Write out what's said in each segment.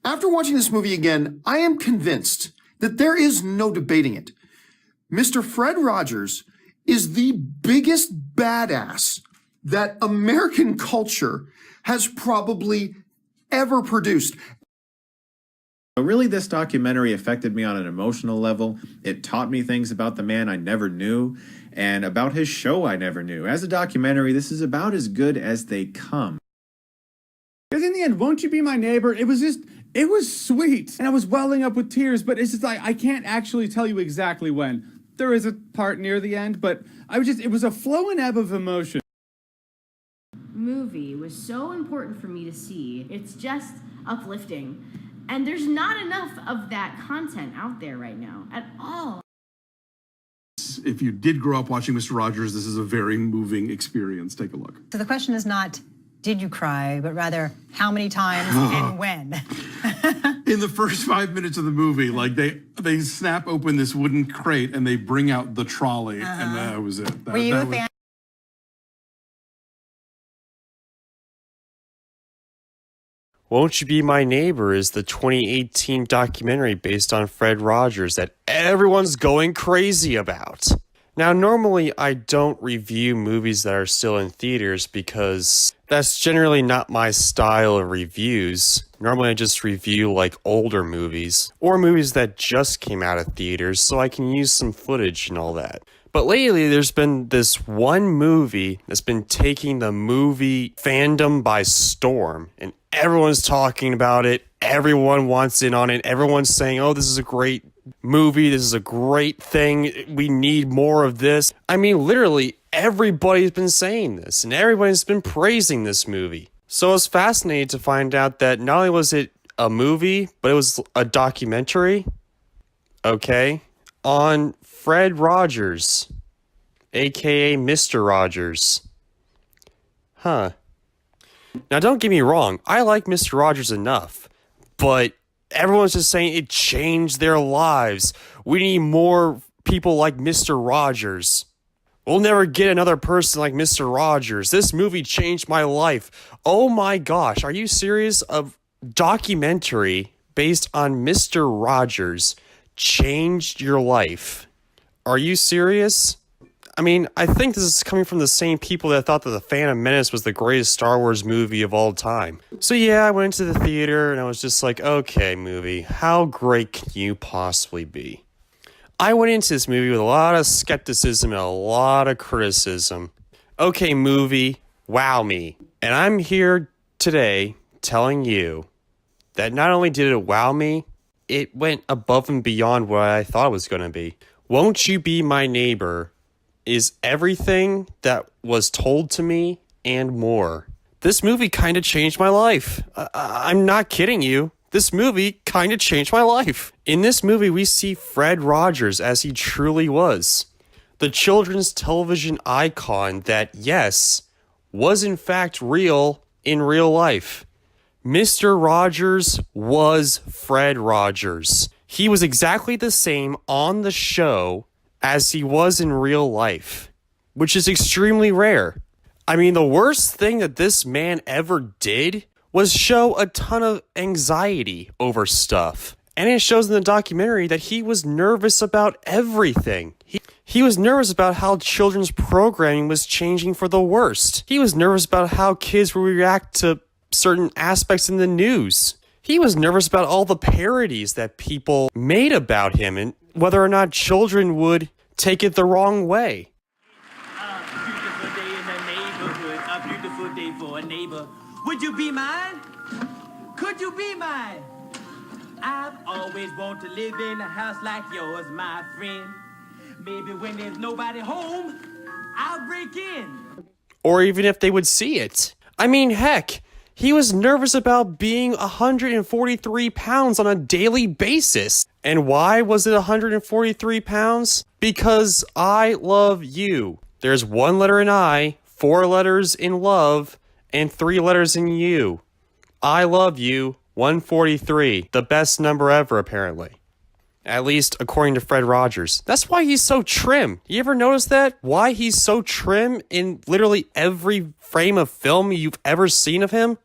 After watching this movie again, I am convinced that there is no debating it. Mr. Fred Rogers is the biggest badass that American culture has probably ever produced. Really, this documentary affected me on an emotional level. It taught me things about the man I never knew and about his show I never knew. As a documentary, this is about as good as they come. Because in the end, Won't You Be My Neighbor, it was sweet. And I was welling up with tears, but it's just like, I can't actually tell you exactly when. There is a part near the end, but it was a flow and ebb of emotion. Movie was so important for me to see. It's just uplifting. And there's not enough of that content out there right now at all. If you did grow up watching Mr. Rogers, this is a very moving experience. Take a look. So the question is not, did you cry, but rather, how many times and when? In the first 5 minutes of the movie, like they snap open this wooden crate and they bring out the trolley, and that was it. Were you a fan? Won't You Be My Neighbor is the 2018 documentary based on Fred Rogers that everyone's going crazy about. Now, normally I don't review movies that are still in theaters because that's generally not my style of reviews. Normally I just review like older movies or movies that just came out of theaters so I can use some footage and all that. But lately there's been this one movie that's been taking the movie fandom by storm, and everyone's talking about it. Everyone wants in on it. Everyone's saying, oh, this is a great movie. This is a great thing. We need more of this. I mean, literally, everybody's been saying this, and everybody's been praising this movie. So I was fascinated to find out that not only was it a movie, but it was a documentary, okay, on Fred Rogers, aka Mr. Rogers. Huh. Now, don't get me wrong, I like Mr. Rogers enough, but everyone's just saying it changed their lives. We need more people like Mr. Rogers. We'll never get another person like Mr. Rogers. This movie changed my life. Oh my gosh, are you serious? A documentary based on Mr. Rogers changed your life. Are you serious? I mean, I think this is coming from the same people that thought that The Phantom Menace was the greatest Star Wars movie of all time. So yeah, I went into the theater and I was just like, okay, movie, how great can you possibly be? I went into this movie with a lot of skepticism and a lot of criticism. Okay, movie, wow me. And I'm here today telling you that not only did it wow me, it went above and beyond what I thought it was going to be. Won't You Be My Neighbor is everything that was told to me and more. This movie kind of changed my life. I'm not kidding you. This movie kind of changed my life. In this movie, we see Fred Rogers as he truly was. The children's television icon that, yes, was in fact real in real life. Mr. Rogers was Fred Rogers. He was exactly the same on the show as he was in real life, which is extremely rare. I mean, the worst thing that this man ever did was show a ton of anxiety over stuff. And it shows in the documentary that he was nervous about everything. He was nervous about how children's programming was changing for the worst. He was nervous about how kids would react to certain aspects in the news. He was nervous about all the parodies that people made about him and whether or not children would take it the wrong way. A beautiful day in the neighborhood, a beautiful day for a neighbor. Would you be mine? Could you be mine? I've always wanted to live in a house like yours, my friend. Maybe when there's nobody home, I'll break in. Or even if they would see it. I mean, heck, he was nervous about being 143 pounds on a daily basis. And why was it 143 pounds? Because I love you. There's one letter in I, 4 letters in love, and 3 letters in you. I love you, 143. The best number ever, apparently. At least according to Fred Rogers. That's why he's so trim. You ever notice that? Why he's so trim in literally every frame of film you've ever seen of him?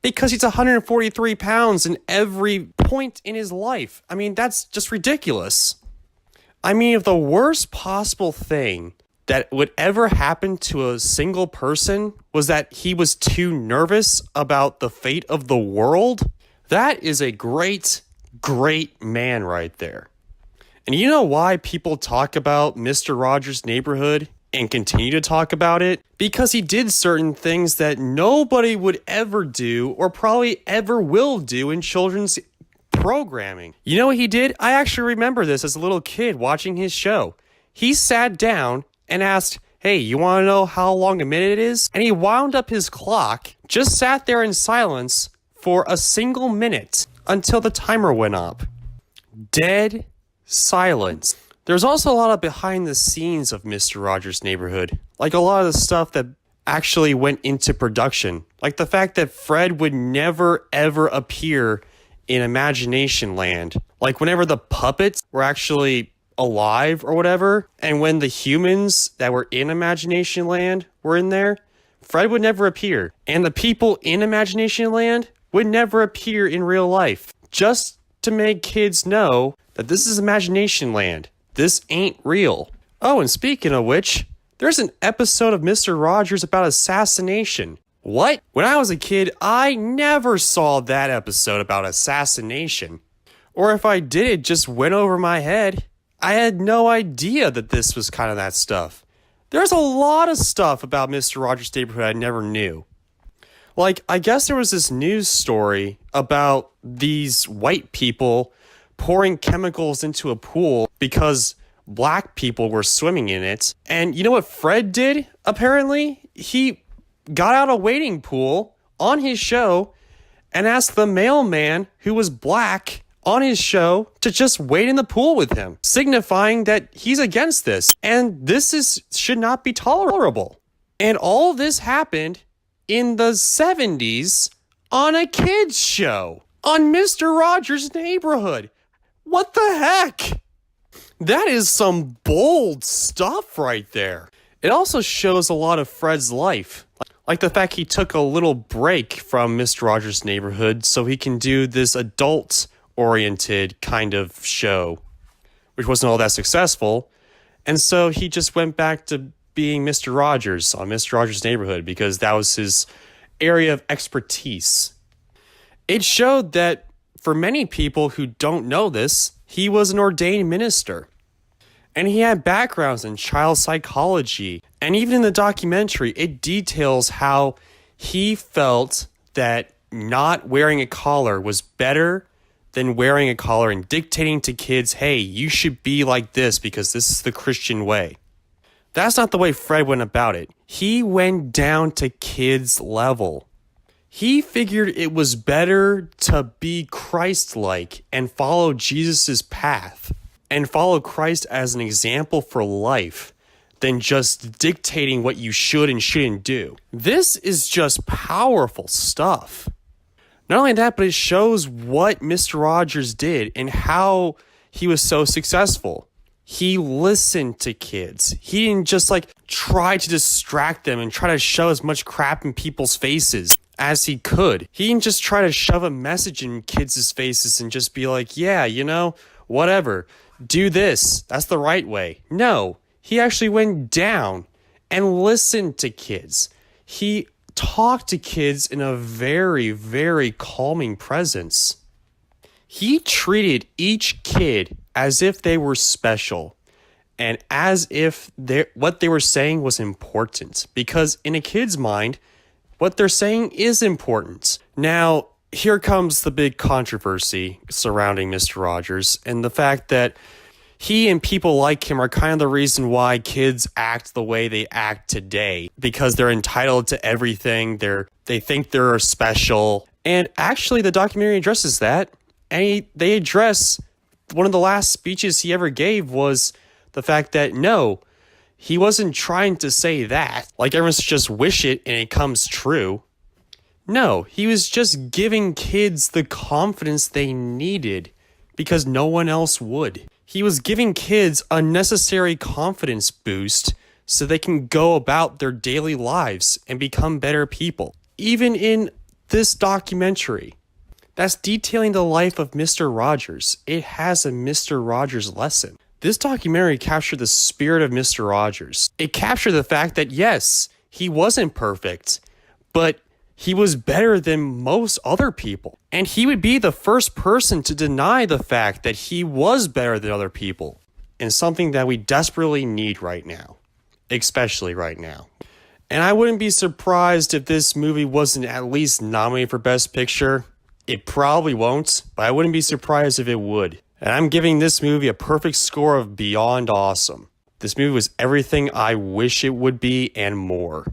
because he's 143 pounds in every point in his life. I mean, that's just ridiculous. I mean, if the worst possible thing that would ever happen to a single person was that he was too nervous about the fate of the world, that is a great, great man right there. And you know why people talk about Mr. Rogers' Neighborhood and continue to talk about it? Because he did certain things that nobody would ever do or probably ever will do in children's programming. You know what he did? I actually remember this as a little kid watching his show. He sat down and asked, "Hey, you want to know how long a minute is?" And he wound up his clock, just sat there in silence for a single minute until the timer went up. Dead silence. There's also a lot of behind the scenes of Mr. Rogers' Neighborhood. Like a lot of the stuff that actually went into production. Like the fact that Fred would never ever appear in Imagination Land. Like whenever the puppets were actually alive or whatever, and when the humans that were in Imagination Land were in there, Fred would never appear. And the people in Imagination Land would never appear in real life. Just to make kids know that this is Imagination Land. This ain't real. Oh, and speaking of which, there's an episode of Mr. Rogers about assassination. What? When I was a kid, I never saw that episode about assassination. Or if I did, it just went over my head. I had no idea that this was kind of that stuff. There's a lot of stuff about Mr. Rogers' Neighborhood I never knew. Like, I guess there was this news story about these white people pouring chemicals into a pool because black people were swimming in it. And you know what Fred did, apparently? He got out a wading pool on his show and asked the mailman who was black on his show to just wade in the pool with him, signifying that he's against this. And this should not be tolerable. And all this happened in the 70s on a kids show on Mr. Rogers' Neighborhood. What the heck? That is some bold stuff right there. It also shows a lot of Fred's life. Like the fact he took a little break from Mr. Rogers' Neighborhood so he can do this adult-oriented kind of show, which wasn't all that successful. And so he just went back to being Mr. Rogers on Mr. Rogers' Neighborhood because that was his area of expertise. It showed that for many people who don't know this, he was an ordained minister. And he had backgrounds in child psychology. And even in the documentary, it details how he felt that not wearing a collar was better than wearing a collar and dictating to kids, hey, you should be like this because this is the Christian way. That's not the way Fred went about it. He went down to kids' level. He figured it was better to be Christ-like and follow Jesus' path and follow Christ as an example for life than just dictating what you should and shouldn't do. This is just powerful stuff. Not only that, but it shows what Mr. Rogers did and how he was so successful. He listened to kids. He didn't just try to distract them and try to shove as much crap in people's faces as he could. He didn't just try to shove a message in kids' faces and just be like, yeah, whatever. Do this. That's the right way. No, he actually went down and listened to kids. He talked to kids in a very, very calming presence. He treated each kid as if they were special and as if what they were saying was important, because in a kid's mind, what they're saying is important. Now, here comes the big controversy surrounding Mr. Rogers and the fact that he and people like him are kind of the reason why kids act the way they act today, because they're entitled to everything. They think they're special. And actually, the documentary addresses that. And they address one of the last speeches he ever gave was the fact that, no, he wasn't trying to say that. Like everyone should just wish it and it comes true. No, he was just giving kids the confidence they needed because no one else would. He was giving kids a necessary confidence boost so they can go about their daily lives and become better people. Even in this documentary that's detailing the life of Mr. Rogers. It has a Mr. Rogers lesson. This documentary captured the spirit of Mr. Rogers. It captured the fact that yes, he wasn't perfect, but he was better than most other people. And he would be the first person to deny the fact that he was better than other people. And something that we desperately need right now. Especially right now. And I wouldn't be surprised if this movie wasn't at least nominated for Best Picture. It probably won't, but I wouldn't be surprised if it would. And I'm giving this movie a perfect score of beyond awesome. This movie was everything I wish it would be and more.